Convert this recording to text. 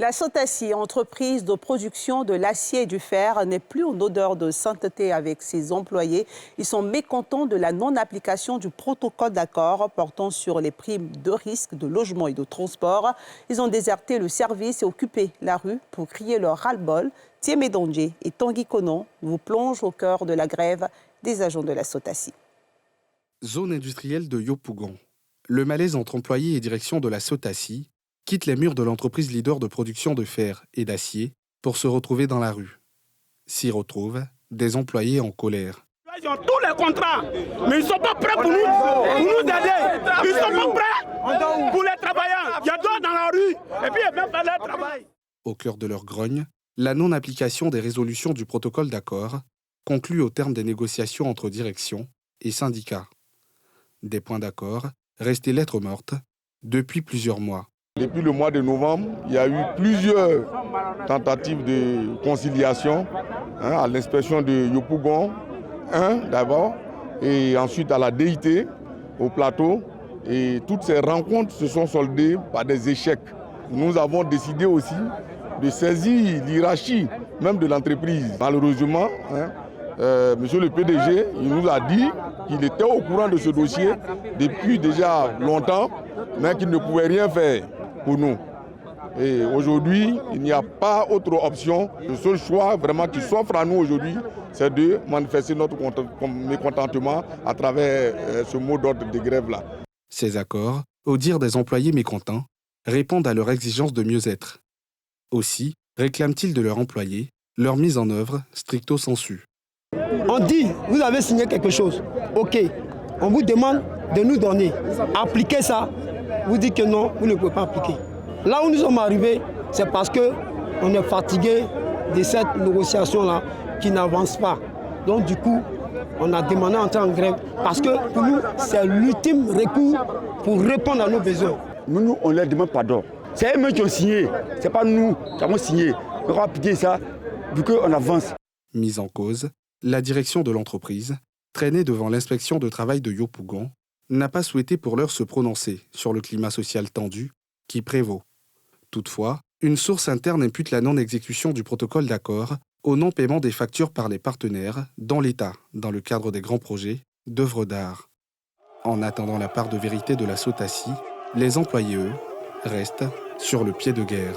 La Sotaci, entreprise de production de l'acier et du fer, n'est plus en odeur de sainteté avec ses employés. Ils sont mécontents de la non-application du protocole d'accord portant sur les primes de risque de logement et de transport. Ils ont déserté le service et occupé la rue pour crier leur ras-le-bol. Thiemé Dondje et Tanguy Konon vous plongent au cœur de la grève des agents de la Sotaci. Zone industrielle de Yopougon. Le malaise entre employés et direction de la Sotaci quitte les murs de l'entreprise leader de production de fer et d'acier pour se retrouver dans la rue. S'y retrouvent des employés en colère. Ils ont tous les contrats, mais ils ne sont pas prêts pour nous aider. Ils ne sont pas prêts pour les travailleurs. Il y a d'autres dans la rue et puis ils viennent faire leur travail. Au cœur de leur grogne, la non-application des résolutions du protocole d'accord conclu au terme des négociations entre direction et syndicats. Des points d'accord restés lettres mortes depuis plusieurs mois. Depuis le mois de novembre, il y a eu plusieurs tentatives de conciliation à l'inspection de Yopougon, d'abord, et ensuite à la DIT, au plateau. Et toutes ces rencontres se sont soldées par des échecs. Nous avons décidé aussi de saisir l'hiérarchie même de l'entreprise. Malheureusement, monsieur le PDG, il nous a dit qu'il était au courant de ce dossier depuis déjà longtemps, mais qu'il ne pouvait rien faire pour nous. Et aujourd'hui, il n'y a pas autre option. Le seul choix vraiment qui s'offre à nous aujourd'hui, c'est de manifester notre mécontentement à travers ce mot d'ordre de grève-là. Ces accords, au dire des employés mécontents, répondent à leur exigence de mieux-être. Aussi réclament-ils de leurs employés leur mise en œuvre stricto sensu. On dit, vous avez signé quelque chose, ok, on vous demande de nous donner, appliquez ça, vous dites que non, vous ne pouvez pas appliquer. Là où nous sommes arrivés, c'est parce qu'on est fatigué de cette négociation-là qui n'avance pas. Donc du coup, on a demandé d'entrer en grève parce que pour nous, c'est l'ultime recours pour répondre à nos besoins. Nous, on ne leur demande pas d'or. C'est eux-mêmes qui ont signé, ce n'est pas nous qui avons signé. On va appliquer ça, vu qu'on avance. Mise en cause, la direction de l'entreprise, traînée devant l'inspection de travail de Yopougon, n'a pas souhaité pour l'heure se prononcer sur le climat social tendu qui prévaut. Toutefois, une source interne impute la non-exécution du protocole d'accord au non-paiement des factures par les partenaires dans l'État, dans le cadre des grands projets d'œuvres d'art. En attendant la part de vérité de la Sotaci, les employés, eux, restent sur le pied de guerre.